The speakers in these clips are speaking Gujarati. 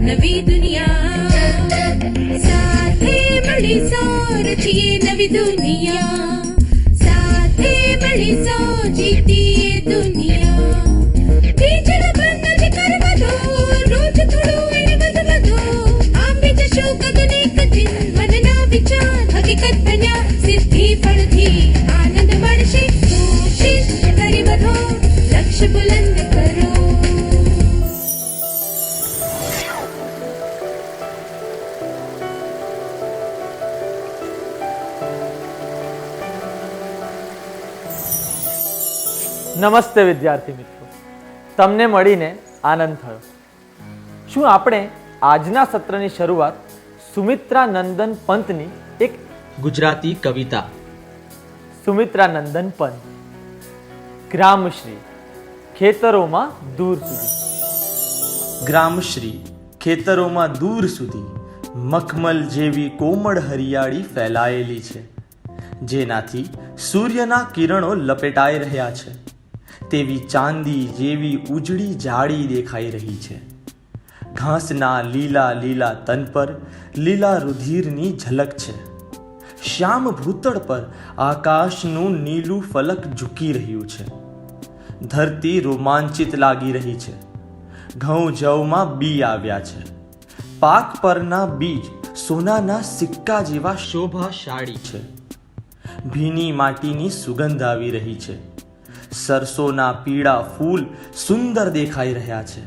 નવી દુનિયા સાથે મળી સો રચીએ નવી દુનિયા સાથે મળી સો જીતીએ દુનિયા બીજળ બંધ કરવા દો રોજ થોડું એને વધુ આંબે જશો કદને કઠિન મનના વિચાર હકીકત બન્યા સિદ્ધિ ફળથી આનંદ મળશે કોશિશ કરી વધો લક્ષ્ય બુલંદ કરો. નમસ્તે વિદ્યાર્થી મિત્રો, તમને મળીને આનંદ થયો. શું આપણે આજના સત્રની શરૂઆત સુમિત્રા નંદન પંતની એક ગુજરાતી કવિતા. સુમિત્રા નંદન પંત, ગ્રામશ્રી ખેતરોમાં દૂર સુધી. ગ્રામશ્રી ખેતરોમાં દૂર સુધી મખમલ જેવી કોમળ હરિયાળી ફેલાયેલી છે, જેનાથી સૂર્યના કિરણો લપેટાઈ રહ્યા છે તેવી ચાંદી જેવી ઉજળી જાળી દેખાઈ રહી છે. ઘાસના લીલા લીલા તન પર લીલા રુધિરની ઝલક છે. શ્યામ ભૂતળ પર આકાશનું નીલું ફલક ઝૂકી રહ્યું છે. ધરતી રોમાંચિત લાગી રહી છે. ઘઉં જવમાં બી આવ્યા છે. પાક પરના બીજ સોનાના સિક્કા જેવા શોભાશાળી છે. ભીની માટીની સુગંધ આવી રહી છે. સરસોના પીળા ફૂલ સુંદર દેખાઈ રહ્યા છે.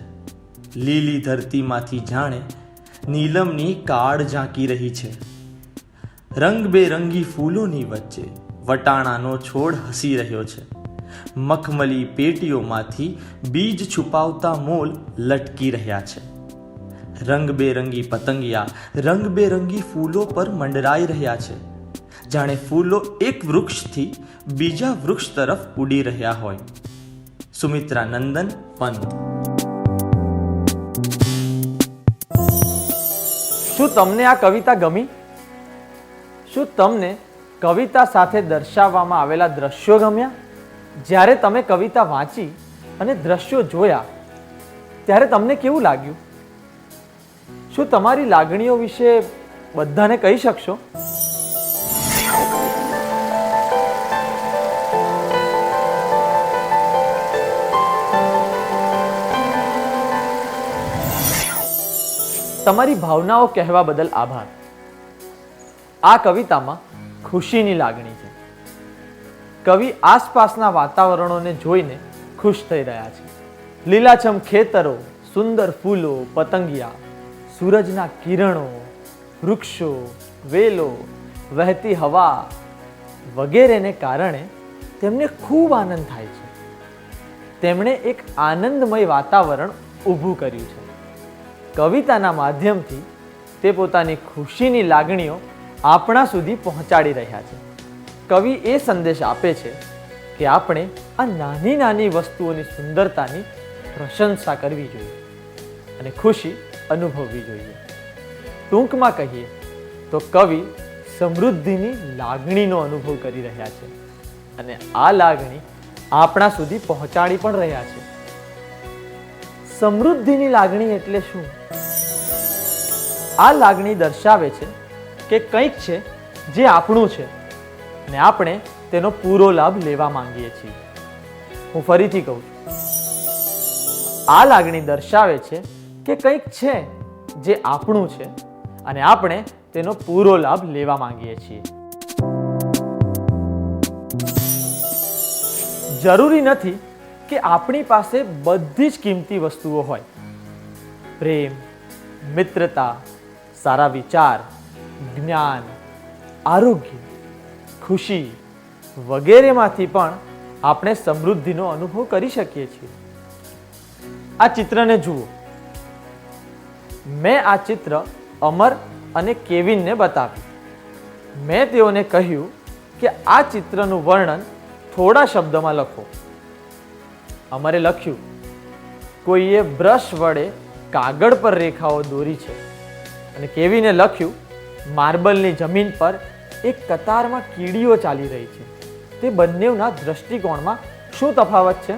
લીલી ધરતીમાંથી જાણે નીલમની કાળ ઝાંકી રહી છે. રંગબેરંગી ફૂલોની વચ્ચે વટાણાનો છોડ હસી રહ્યો છે. મખમલી પેટીઓમાંથી બીજ છુપાવતા મોલ લટકી રહ્યા છે. રંગબેરંગી પતંગિયા રંગબેરંગી ફૂલો પર મંડરાઈ રહ્યા છે, જાણે ફૂલો એક વૃક્ષથી બીજા વૃક્ષ તરફ ઉડી રહ્યા હોય. સુમિત્રા નંદન પંત. શું તમને આ કવિતા ગમી? શું તમને કવિતા સાથે દર્શાવવામાં આવેલા દ્રશ્યો ગમ્યા? જ્યારે તમે કવિતા વાંચી અને દ્રશ્યો જોયા ત્યારે તમને કેવું લાગ્યું? શું તમારી લાગણીઓ વિશે બધાને કહી શકશો? તમારી ભાવનાઓ કહેવા બદલ આભાર. આ કવિતામાં ખુશીની લાગણી છે. કવિ આસપાસના વાતાવરણોને જોઈને ખુશ થઈ રહ્યા છે. લીલાછમ ખેતરો, સુંદર ફૂલો, પતંગિયા, સૂરજના કિરણો, વૃક્ષો, વેલો, વહેતી હવા વગેરેને કારણે તેમને ખૂબ આનંદ થાય છે. તેમણે એક આનંદમય વાતાવરણ ઊભું કર્યું છે. કવિતાના માધ્યમથી તે પોતાની ખુશીની લાગણીઓ આપણા સુધી પહોંચાડી રહ્યા છે. કવિ એ સંદેશ આપે છે કે આપણે આ નાની નાની વસ્તુઓની સુંદરતાની પ્રશંસા કરવી જોઈએ અને ખુશી અનુભવવી જોઈએ. ટૂંકમાં કહીએ તો કવિ સમૃદ્ધિની લાગણીનો અનુભવ કરી રહ્યા છે અને આ લાગણી આપણા સુધી પહોંચાડી પણ રહ્યા છે. સમૃદ્ધિની લાગણી એટલે શું? આ લાગણી દર્શાવે છે કે કંઈક છે જે આપણું છે અને આપણે તેનો પૂરો લાભ લેવા માંગીએ છીએ. હું ફરીથી કહું છું, આ લાગણી દર્શાવે છે કે કંઈક છે જે આપણું છે અને આપણે તેનો પૂરો લાભ લેવા માંગીએ છીએ. જરૂરી નથી કે આપણી પાસે બધી જ કિંમતી વસ્તુઓ હોય. પ્રેમ, મિત્રતા, સારા વિચાર, જ્ઞાન, આરોગ્ય, ખુશી વગેરેમાંથી પણ આપણે સમૃદ્ધિનો અનુભવ કરી શકીએ છીએ. આ ચિત્રને જુઓ. મેં આ ચિત્ર અમર અને કેવિનને બતાવ્યું. મેં તેઓને કહ્યું કે આ ચિત્રનું વર્ણન થોડા શબ્દમાં લખો. અમરે લખ્યું, કોઈએ બ્રશ વડે કાગળ પર રેખાઓ દોરી છે, અને કેવિને લખ્યું, માર્બલની જમીન પર એક કતારમાં કીડીઓ ચાલી રહી છે. તે બંનેના દ્રષ્ટિકોણમાં શું તફાવત છે?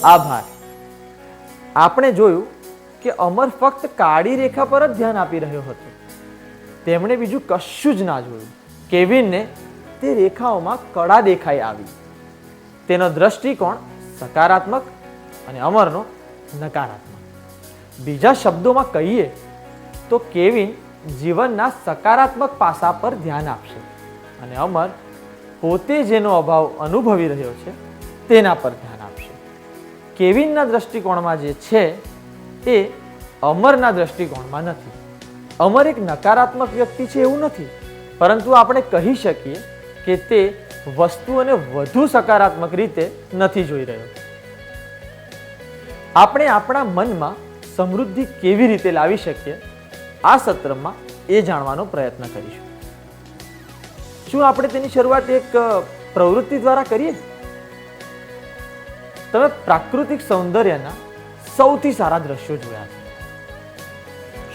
આભાર. આપણે જોયું કે અમર ફક્ત કાળી રેખા પર જ ધ્યાન આપી રહ્યો હતો. તેમણે બીજું કશું જ ના જોયું. કેવિનને તે રેખાઓમાં કળા દેખાઈ આવી. તેનો દ્રષ્ટિકોણ સકારાત્મક અને અમરનો નકારાત્મક. બીજા શબ્દોમાં કહીએ તો કેવિન જીવનના સકારાત્મક પાસા પર ધ્યાન આપશે અને અમર પોતે જેનો અભાવ અનુભવી રહ્યો છે તેના પર ધ્યાન આપશે. કેવિનના દ્રષ્ટિકોણમાં જે છે એ અમરના દ્રષ્ટિકોણમાં નથી. અમર એક નકારાત્મક વ્યક્તિ છે એવું નથી, પરંતુ આપણે કહી શકીએ કે તે વસ્તુઓને વધુ સકારાત્મક રીતે નથી જોઈ રહ્યો. આપણે આપણા મનમાં સમૃદ્ધિ કેવી રીતે લાવી શકીએ આ સત્રમાં એ જાણવાનો પ્રયત્ન કરીશું. શું આપણે તેની શરૂઆત એક પ્રવૃત્તિ દ્વારા કરીએ? તમે પ્રાકૃતિક સૌંદર્યના સૌથી સારા દ્રશ્યો જોયા છે.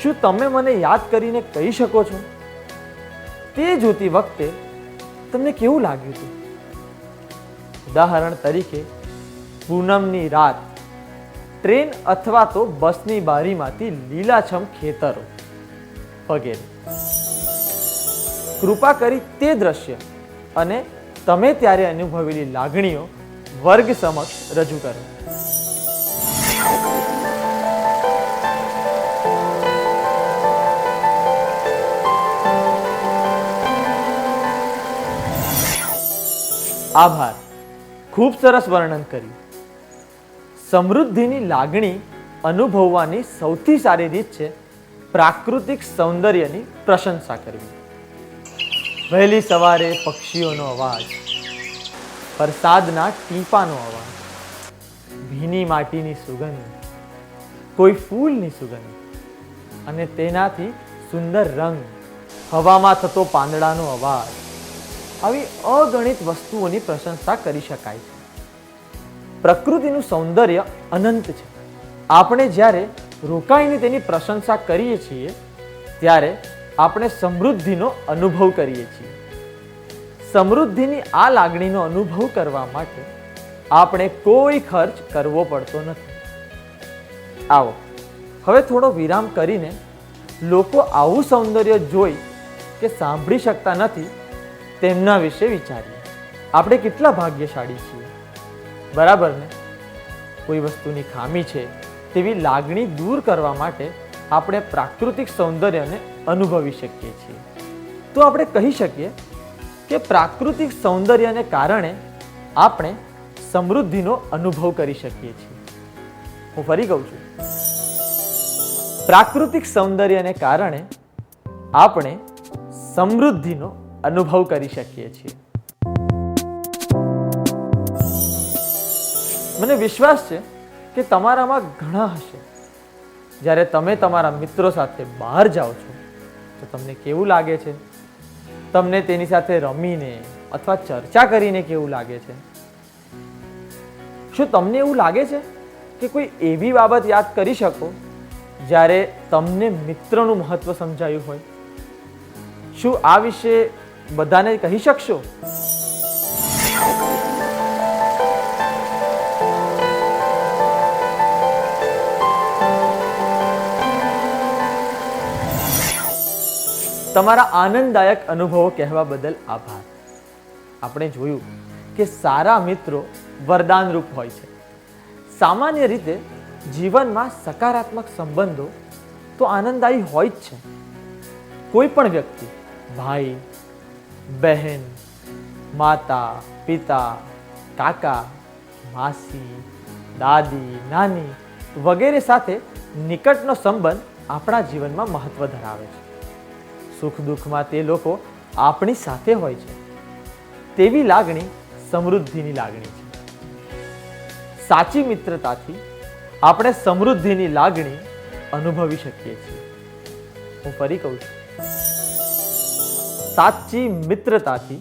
શું તમે મને યાદ કરીને કહી શકો છો તે જોતી વખતે તમને કેવું લાગ્યું હતું? ઉદાહરણ તરીકે પૂનમની રાત, ટ્રેન અથવા તો બસની બારીમાંથી લીલાછમ ખેતરો વગેરે. કૃપા કરી તે દ્રશ્ય અને તમે ત્યારે અનુભવેલી લાગણીઓ વર્ગ સમક્ષ રજૂ કરો. આભાર. ખૂબ સરસ વર્ણન કર્યું. સમૃદ્ધિની લાગણી અનુભવવાની સૌથી સારી રીત છે પ્રાકૃતિક સૌંદર્યની પ્રશંસા કરવી. વહેલી સવારે પક્ષીઓનો અવાજ, વરસાદના ટીપાનો અવાજ, ભીની માટીની સુગંધ, કોઈ ફૂલની સુગંધ અને તેનાથી સુંદર રંગ, હવામાં થતો પાંદડાનો અવાજ, આવી અગણિત વસ્તુઓની પ્રશંસા કરી શકાય છે. પ્રકૃતિનું સૌંદર્ય અનંત છે. આપણે જ્યારે રોકાઈને તેની પ્રશંસા કરીએ છીએ ત્યારે આપણે સમૃદ્ધિનો અનુભવ કરીએ છીએ. સમૃદ્ધિની આ લાગણીનો અનુભવ કરવા માટે આપણે કોઈ ખર્ચ કરવો પડતો નથી. આવો હવે થોડો વિરામ કરીને લોકો આવું સૌંદર્ય જોઈ કે સાંભળી શકતા નથી તેમના વિશે વિચારીએ. આપણે કેટલા ભાગ્યશાળી છીએ, બરાબર ને? કોઈ વસ્તુની ખામી છે તેવી લાગણી દૂર કરવા માટે આપણે પ્રાકૃતિક સૌંદર્યને અનુભવી શકીએ છીએ. તો આપણે કહી શકીએ કે પ્રાકૃતિક સૌંદર્યને કારણે આપણે સમૃદ્ધિનો અનુભવ કરી શકીએ છીએ. હું ફરી કહું છું, પ્રાકૃતિક સૌંદર્યને કારણે આપણે સમૃદ્ધિનો અનુભવ કરી શકીએ છીએ. મને વિશ્વાસ છે કે તમારામાં ઘણા હશે જ્યારે તમે તમારા મિત્રો સાથે બહાર જાઓ છો તો તમને કેવું લાગે છે? તમને તેની સાથે રમીને અથવા ચર્ચા કરીને કેવું લાગે છે? શું તમને એવું લાગે છે કે કોઈ એવી બાબત યાદ કરી શકો જ્યારે તમને મિત્રનું મહત્વ સમજાયું હોય? શું આ વિશે બધાને કહી શકશો? તમારા આનંદદાયક અનુભવો કહેવા બદલ આભાર. આપણે જોયું કે સારા મિત્રો વરદાનરૂપ હોય છે. સામાન્ય રીતે જીવનમાં સકારાત્મક સંબંધો તો આનંદદાયી હોય જ છે. કોઈ પણ વ્યક્તિ ભાઈ, બહેન, માતા, પિતા, કાકા, માસી, દાદી, નાની વગેરે સાથે નિકટનો સંબંધ આપણા જીવનમાં મહત્વ ધરાવે છે. સુખ દુઃખમાં તે લોકો આપણી સાથે હોય છે. તેવી લાગણી સમૃદ્ધિની લાગણી છે. સાચી મિત્રતાથી આપણે સમૃદ્ધિની લાગણી અનુભવી શકીએ છીએ. હું ફરી કહું છું, સાચી મિત્રતાથી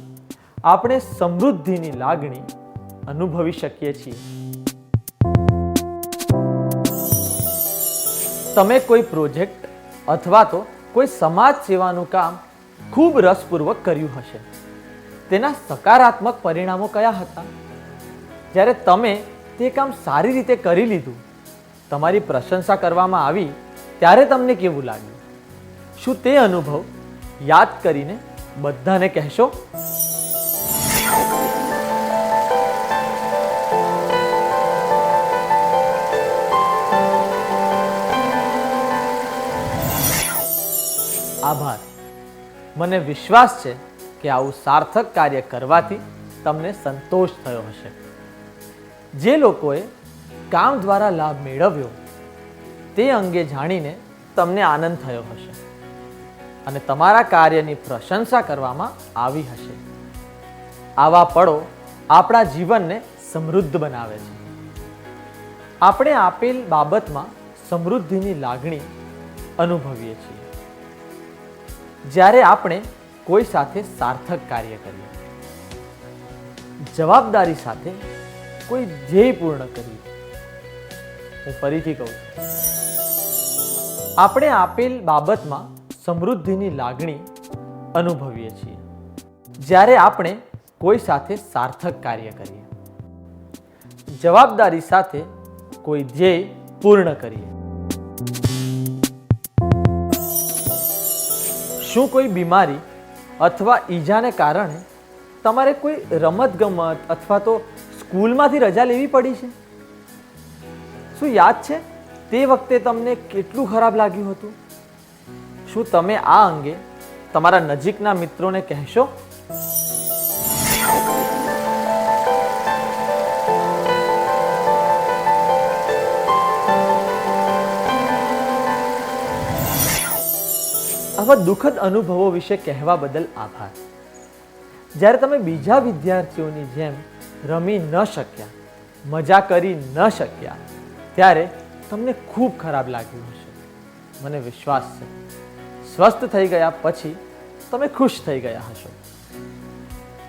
આપણે સમૃદ્ધિની લાગણી અનુભવી શકીએ છીએ. તમે કોઈ પ્રોજેક્ટ અથવા તો કોઈ સમાજ સેવાનું કામ ખૂબ રસપૂર્વક કર્યું હશે. તેના સકારાત્મક પરિણામો કયા હતા? જ્યારે તમે તે કામ સારી રીતે કરી લીધું, તમારી પ્રશંસા કરવામાં આવી, ત્યારે તમને કેવું લાગ્યું? શું તે અનુભવ યાદ કરીને બધાને કહેશો? આભાર. મને વિશ્વાસ છે કે આવું સાર્થક કાર્ય કરવાથી તમને સંતોષ થયો હશે. જે લોકોએ કામ દ્વારા લાભ મેળવ્યો તે અંગે જાણીને તમને આનંદ થયો હશે અને તમારા કાર્યની પ્રશંસા કરવામાં આવી હશે. આવા પળો આપણા જીવનને સમૃદ્ધ બનાવે છે. આપણે આપેલ બાબતમાં સમૃદ્ધિની લાગણી અનુભવીએ છીએ જ્યારે આપણે કોઈ સાથે સાર્થક કાર્ય કરીએ, જવાબદારી સાથે કોઈ ધ્યેય પૂર્ણ કરીએ. હું ફરીથી કહું છું, આપણે આપેલ બાબતમાં સમૃદ્ધિની લાગણી અનુભવીએ છીએ જ્યારે આપણે કોઈ સાથે સાર્થક કાર્ય કરીએ, જવાબદારી સાથે કોઈ ધ્યેય પૂર્ણ કરીએ. શું કોઈ બીમારી અથવા ઈજાને કારણે તમારે કોઈ રમતગમત અથવા તો સ્કૂલમાંથી રજા લેવી પડી છે? શું યાદ છે તે વખતે તમને કેટલું ખરાબ લાગ્યું હતું? શું તમે આ અંગે તમારા નજીકના મિત્રોને કહેશો? આવા દુઃખદ અનુભવો વિશે કહેવા બદલ આભાર. જ્યારે તમે બીજા વિદ્યાર્થીઓની જેમ રમી ન શક્યા, મજા કરી ન શક્યા, ત્યારે તમને ખૂબ ખરાબ લાગ્યું હશે. મને વિશ્વાસ છે સ્વસ્થ થઈ ગયા પછી તમે ખુશ થઈ ગયા હશો.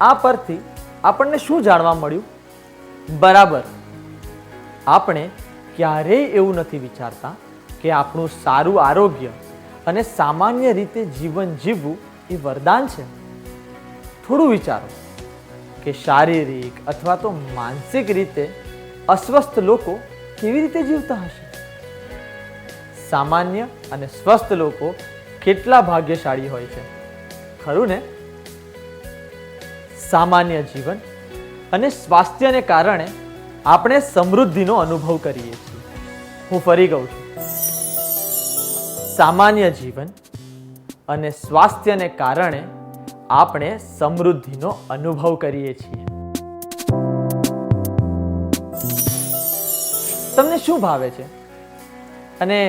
આ પરથી આપણને શું જાણવા મળ્યું? બરાબર, આપણે ક્યારેય એવું નથી વિચારતા કે આપણું સારું આરોગ્ય અને સામાન્ય રીતે જીવન જીવવું એ વરદાન છે. થોડું વિચારો કે શારીરિક અથવા તો માનસિક રીતે અસ્વસ્થ લોકો કેવી રીતે જીવતા હશે. સામાન્ય અને સ્વસ્થ લોકો કેટલા ભાગ્યશાળી હોય છે, ખરું ને? સામાન્ય જીવન અને સ્વાસ્થ્યને કારણે આપણે સમૃદ્ધિનો અનુભવ કરીએ છીએ. હું ફરી કહું છું, સામાન્ય જીવન અને સ્વાસ્થ્યને કારણે આપણે સમૃદ્ધિનો અનુભવ કરીએ છીએ. તમને શું ભાવે છે અને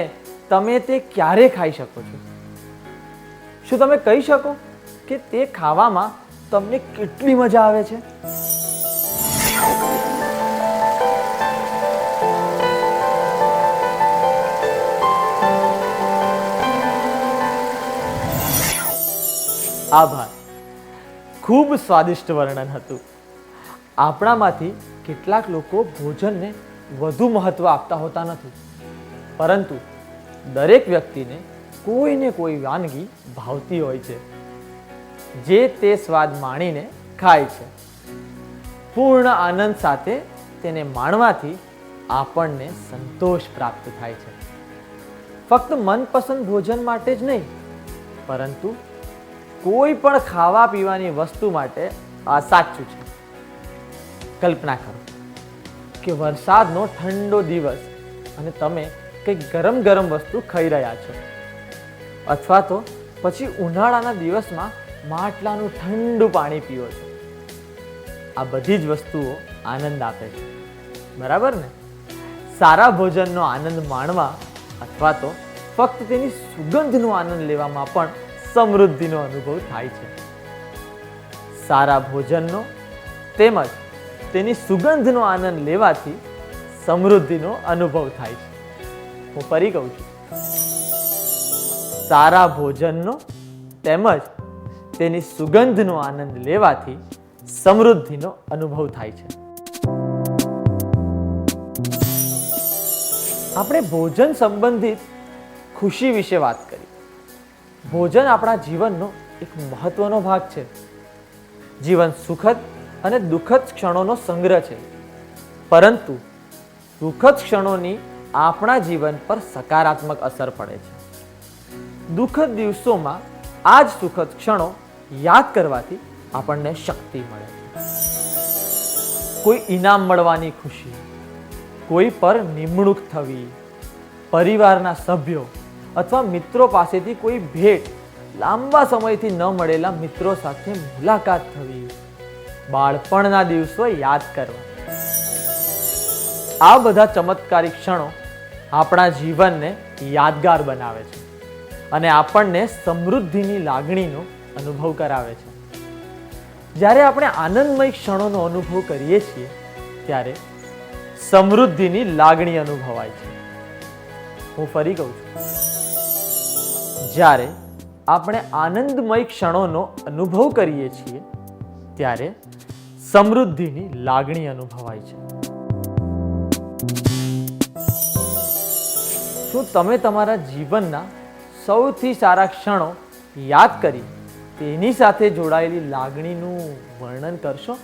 તમે તે ક્યારે ખાઈ શકો છો? શું તમે કહી શકો કે તે ખાવામાં તમને કેટલી મજા આવે છે? આભાર. ખૂબ સ્વાદિષ્ટ વર્ણન હતું. આપણામાંથી કેટલાક લોકો ભોજનને વધુ મહત્વ આપતા હોતા નથી, પરંતુ દરેક વ્યક્તિને કોઈને કોઈ વાનગી ભાવતી હોય છે જે તે સ્વાદ માણીને ખાય છે. પૂર્ણ આનંદ સાથે તેને માણવાથી આપણને સંતોષ પ્રાપ્ત થાય છે. ફક્ત મનપસંદ ભોજન માટે જ નહીં, પરંતુ કોઈ પણ ખાવા પીવાની વસ્તુ માટે આ સાચું છે. કલ્પના કરો કે વરસાદનો ઠંડો દિવસ અને તમે કંઈક ગરમ ગરમ વસ્તુ ખાઈ રહ્યા છો, અથવા તો પછી ઉનાળાના દિવસમાં માટલાનું ઠંડુ પાણી પીવો છો. આ બધી જ વસ્તુઓ આનંદ આપે છે, બરાબર ને? સારા ભોજનનો આનંદ માણવા અથવા તો ફક્ત તેની સુગંધનો આનંદ લેવામાં પણ સમૃદ્ધિનો અનુભવ થાય છે. સારા ભોજનનો તેમજ તેની સુગંધનો આનંદ લેવાથી સમૃદ્ધિનો અનુભવ થાય છે. હું ફરી કહું છું, સારા ભોજનનો તેમજ તેની સુગંધનો આનંદ લેવાથી સમૃદ્ધિનો અનુભવ થાય છે. આપણે ભોજન સંબંધિત ખુશી વિશે વાત કરી. ભોજન આપણા જીવનનો એક મહત્વનો ભાગ છે. જીવન સુખદ અને દુઃખદ ક્ષણોનો સંગ્રહ છે, પરંતુ સુખદ ક્ષણોની આપણા જીવન પર સકારાત્મક અસર પડે છે. દુઃખદ દિવસોમાં આ જ સુખદ ક્ષણો યાદ કરવાથી આપણને શક્તિ મળે છે. કોઈ ઇનામ મળવાની ખુશી, કોઈ પર નિમણૂક થવી, પરિવારના સભ્યો અથવા મિત્રો પાસેથી કોઈ ભેટ, લાંબા સમયથી ન મળેલા મિત્રો સાથે મુલાકાત થવી, બાળપણના દિવસો યાદ કરવા. આ બધા ચમત્કારિક ક્ષણો આપણા જીવનને યાદગાર બનાવે છે અને આપણને સમૃદ્ધિની લાગણીનો અનુભવ કરાવે છે. જ્યારે આપણે આનંદમય ક્ષણોનો અનુભવ કરીએ છીએ ત્યારે સમૃદ્ધિની લાગણી અનુભવાય છે. હું ફરી કહું છું, જ્યારે આપણે આનંદમય ક્ષણોનો અનુભવ કરીએ છીએ ત્યારે સમૃદ્ધિની લાગણી અનુભવાય છે. શું તમે તમારા જીવનના સૌથી સારા ક્ષણો યાદ કરી તેની સાથે જોડાયેલી લાગણીનું વર્ણન કરશો?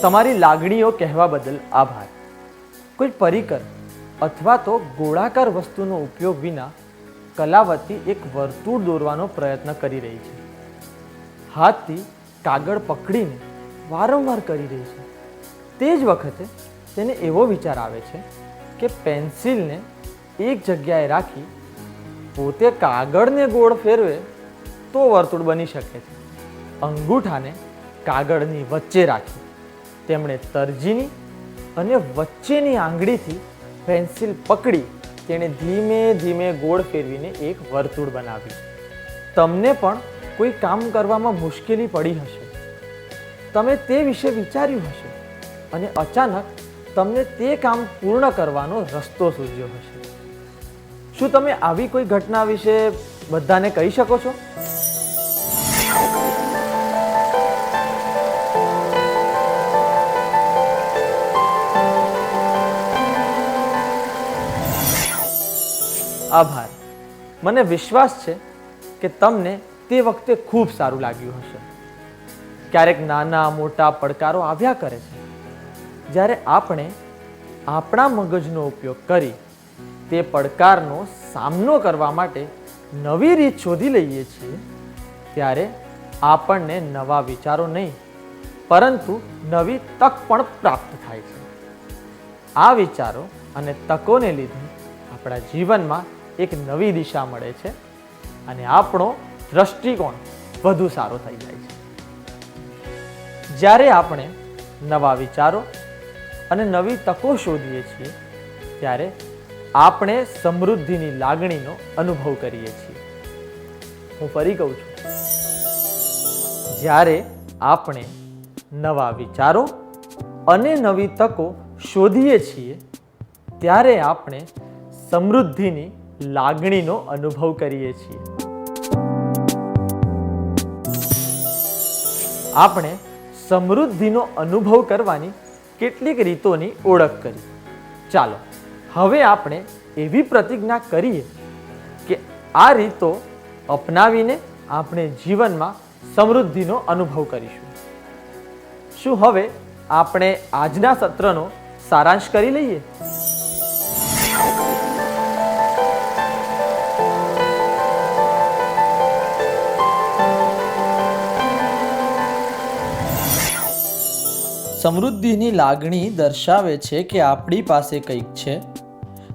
તમારી લાગણીઓ કહેવા બદલ આભાર. કોઈ પરિકર અથવા તો ગોળાકાર વસ્તુનો ઉપયોગ વિના કલાવતી એક વર્તુળ દોરવાનો પ્રયત્ન કરી રહી છે. હાથથી કાગળ પકડીને વારંવાર કરી રહી છે. તે જ વખતે તેને એવો વિચાર આવે છે કે પેન્સિલને એક જગ્યાએ રાખી પોતે કાગળને ગોળ ફેરવે તો વર્તુળ બની શકે છે. અંગૂઠાને કાગળની વચ્ચે રાખી તેમણે તર્જીની અને વચ્ચેની આંગળીથી પેન્સિલ પકડી તેણે ધીમે ધીમે ગોળ ફેરવીને એક વર્તુળ બનાવ્યું. તમને પણ કોઈ કામ કરવામાં મુશ્કેલી પડી હશે, તમે તે વિશે વિચાર્યું હશે અને અચાનક તમને તે કામ પૂર્ણ કરવાનો રસ્તો સૂઝ્યો હશે. શું તમે આવી કોઈ ઘટના વિશે બધાને કહી શકો છો? આભાર. મને વિશ્વાસ છે કે તમને તે વખતે ખૂબ સારું લાગ્યું હશે. ક્યારેક નાના મોટા પડકારો આવ્યા કરે છે. જ્યારે આપણે આપણા મગજનો ઉપયોગ કરી તે પડકારનો સામનો કરવા માટે નવી રીત શોધી લઈએ છીએ ત્યારે આપણને નવા વિચારો નહીં પરંતુ નવી તક પણ પ્રાપ્ત થાય છે. આ વિચારો અને તકોને લીધે આપણા જીવનમાં એક નવી દિશા મળે છે અને આપણો દ્રષ્ટિકોણ વધુ સારો થઈ જાય છે. જ્યારે આપણે નવા વિચારો અને નવી તકો શોધીએ છીએ ત્યારે આપણે સમૃદ્ધિની લાગણીનો અનુભવ કરીએ છીએ. હું ફરી કહું છું, જ્યારે આપણે નવા વિચારો અને નવી તકો શોધીએ છીએ ત્યારે આપણે સમૃદ્ધિની લાગણીનો અનુભવ કરીએ છીએ. આપણે સમૃદ્ધિનો અનુભવ કરવાની કેટલીક રીતોની ઓળખ કરી. ચાલો હવે આપણે એવી પ્રતિજ્ઞા કરીએ કે આ રીતો અપનાવીને આપણે જીવનમાં સમૃદ્ધિનો અનુભવ કરીશું. શું હવે આપણે આજના સત્રનો સારાંશ કરી લઈએ? સમૃદ્ધિની લાગણી દર્શાવે છે કે આપણી પાસે કંઈક છે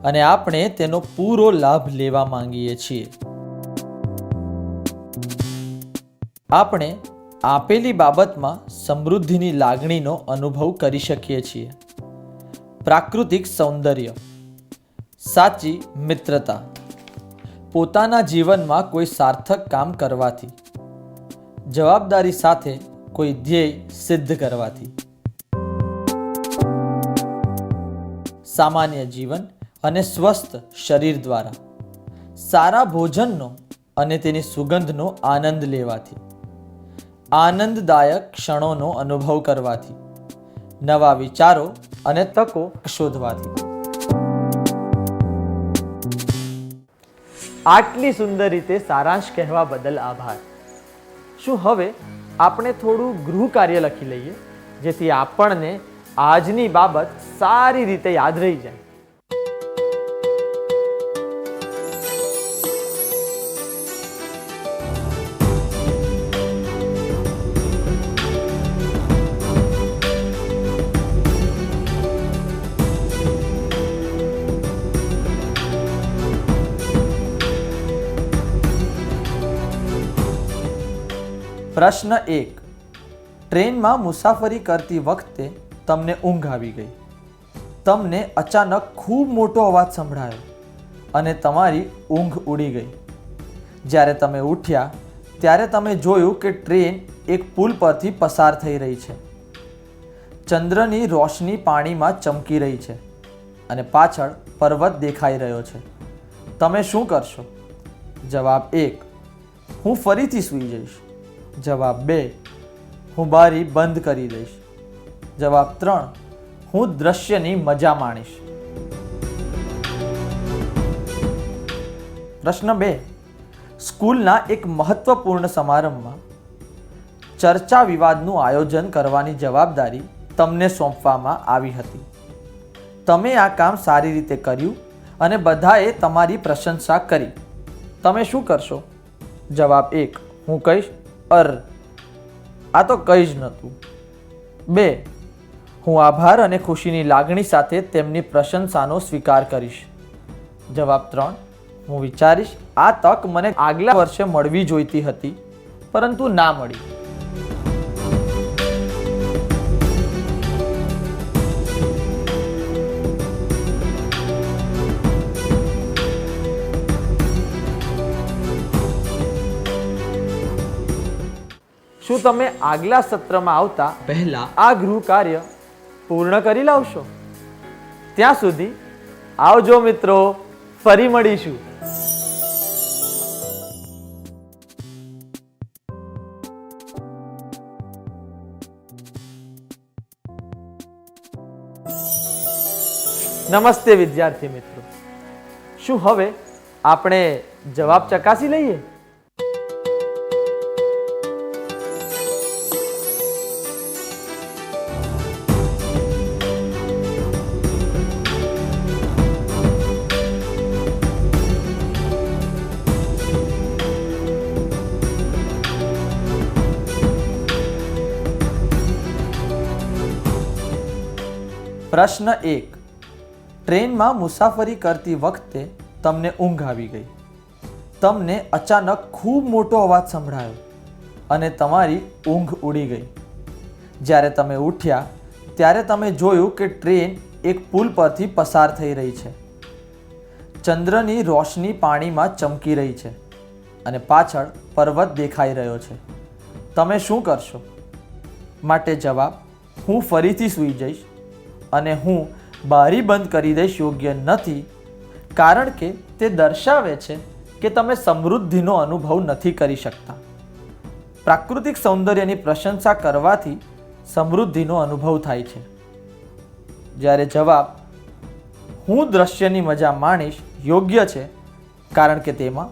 અને આપણે તેનો પૂરો લાભ લેવા માંગીએ છીએ. આપણે આપેલી બાબતમાં સમૃદ્ધિની લાગણીનો અનુભવ કરી શકીએ છીએ. પ્રાકૃતિક સૌંદર્ય, સાચી મિત્રતા, પોતાના જીવનમાં કોઈ સાર્થક કામ કરવાથી, જવાબદારી સાથે કોઈ ધ્યેય સિદ્ધ કરવાથી, સામાન્ય જીવન અને સ્વસ્થ શરીર દ્વારા, સારા ભોજનનો અને તેની સુગંધનો આનંદ લેવાથી, આનંદદાયક ક્ષણોનો અનુભવ કરવાથી, નવા વિચારો અને તકો શોધવાથી. આટલી સુંદર રીતે સારાંશ કહેવા બદલ આભાર. શું હવે આપણે થોડું ગૃહ કાર્ય લખી લઈએ, જેથી આપણને આજની બાબત સારી રીતે યાદ રહી જાય? પ્રશ્ન 1. ટ્રેનમાં મુસાફરી કરતી વખતે તમને ઊંઘ આવી ગઈ. તમને અચાનક ખૂબ મોટો અવાજ સંભળાયો અને તમારી ઊંઘ ઉડી ગઈ. જ્યારે તમે ઉઠ્યા ત્યારે તમે જોયું કે ટ્રેન એક પુલ પરથી પસાર થઈ રહી છે. ચંદ્રની રોશની પાણીમાં ચમકી રહી છે અને પાછળ પર્વત દેખાઈ રહ્યો છે. તમે શું કરશો? જવાબ 1. હું ફરીથી સૂઈ જઈશ. જવાબ 2. હું બારી બંધ કરી દઈશ. જવાબ 3. હું દ્રશ્યની મજા માણીશ. પ્રશ્ન 2. સ્કૂલના એક મહત્વપૂર્ણ સમારંભમાં ચર્ચા વિવાદનું આયોજન કરવાની જવાબદારી તમને સોંપવામાં આવી હતી. તમે આ કામ સારી રીતે કર્યું અને બધાએ તમારી પ્રશંસા કરી. તમે શું કરશો? જવાબ 1. હું કહીશ, આ તો કંઈ જ નહોતું. 2. હું આભાર અને ખુશીની લાગણી સાથે તેમની પ્રશંસાનો સ્વીકાર કરીશ. જવાબ 3. હું વિચારીશ, આ તક મને આગલા વર્ષે મળવી જોઈતી હતી, પરંતુ ના મળી. શું તમે આગલા સત્રમાં આવતા પહેલા આ ગૃહ કાર્ય પૂર્ણ કરી લાવશો? ત્યાં સુધી આવજો મિત્રો, ફરી મળીશું. નમસ્તે વિદ્યાર્થી મિત્રો. શું હવે આપણે જવાબ ચકાસી લઈએ? પ્રશ્ન 1. ટ્રેનમાં મુસાફરી કરતી વખતે તમને ઊંઘ આવી ગઈ. તમને અચાનક ખૂબ મોટો અવાજ સંભળાયો અને તમારી ઊંઘ ઉડી ગઈ. જ્યારે તમે ઉઠ્યા ત્યારે તમે જોયું કે ટ્રેન એક પુલ પરથી પસાર થઈ રહી છે. ચંદ્રની રોશની પાણીમાં ચમકી રહી છે અને પાછળ પર્વત દેખાઈ રહ્યો છે. તમે શું કરશો? માટે જવાબ, હું ફરીથી સૂઈ જઈશ અને હું બારી બંધ કરી દઈશ યોગ્ય નથી, કારણ કે તે દર્શાવે છે કે તમે સમૃદ્ધિનો અનુભવ નથી કરી શકતા. પ્રાકૃતિક સૌંદર્યની પ્રશંસા કરવાથી સમૃદ્ધિનો અનુભવ થાય છે. જ્યારે જવાબ, હું દ્રશ્યની મજા માણીશ યોગ્ય છે, કારણ કે તેમાં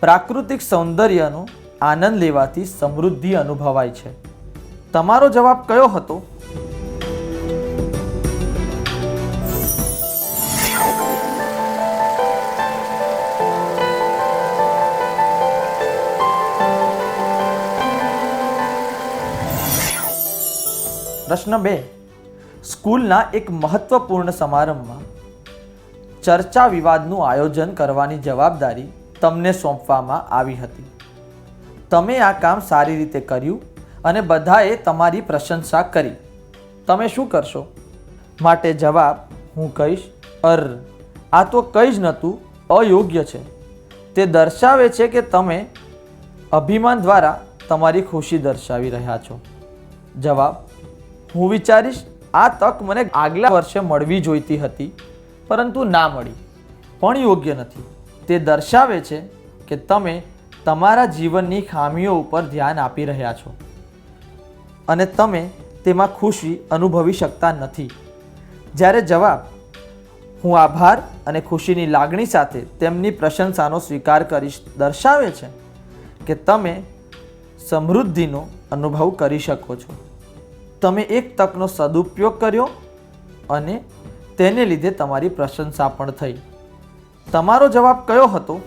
પ્રાકૃતિક સૌંદર્યનો આનંદ લેવાથી સમૃદ્ધિ અનુભવાય છે. તમારો જવાબ કયો હતો? પ્રશ્ન 2. સ્કૂલના એક મહત્વપૂર્ણ સમારંભમાં ચર્ચા વિવાદનું આયોજન કરવાની જવાબદારી તમને સોંપવામાં આવી હતી. તમે આ કામ સારી રીતે કર્યું અને બધાએ તમારી પ્રશંસા કરી. તમે શું કરશો? માટે જવાબ, હું કહીશ, આ તો કંઈ જ નહોતું, અયોગ્ય છે. તે દર્શાવે છે કે તમે અભિમાન દ્વારા તમારી ખુશી દર્શાવી રહ્યા છો. જવાબ, હું વિચારીશ, આ તક મને આગલા વર્ષે મળવી જોઈતી હતી, પરંતુ ના મળી. પણ યોગ્ય નથી. તે દર્શાવે છે કે તમે તમારા જીવનની ખામીઓ ઉપર ધ્યાન આપી રહ્યા છો અને તમે તેમાં ખુશી અનુભવી શકતા નથી. જ્યારે જવાબ, હું આભાર અને ખુશીની લાગણી સાથે તેમની પ્રશંસાનો સ્વીકાર કરીશ દર્શાવે છે કે તમે સમૃદ્ધિનો અનુભવ કરી શકો છો. તમે એક તકનો સદુપયોગ કર્યો અને તેને લીધે તમારી પ્રશંસા પણ થઈ. તમારો જવાબ કયો હતો?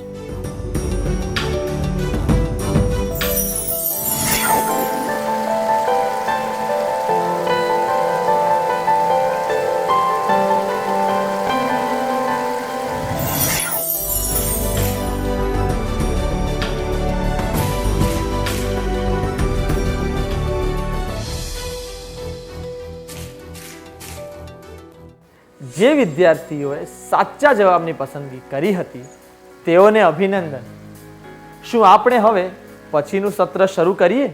જે વિદ્યાર્થીઓએ સાચા જવાબની પસંદગી કરી હતી તેઓને અભિનંદન. શું આપણે હવે પછીનું સત્ર શરૂ કરીએ?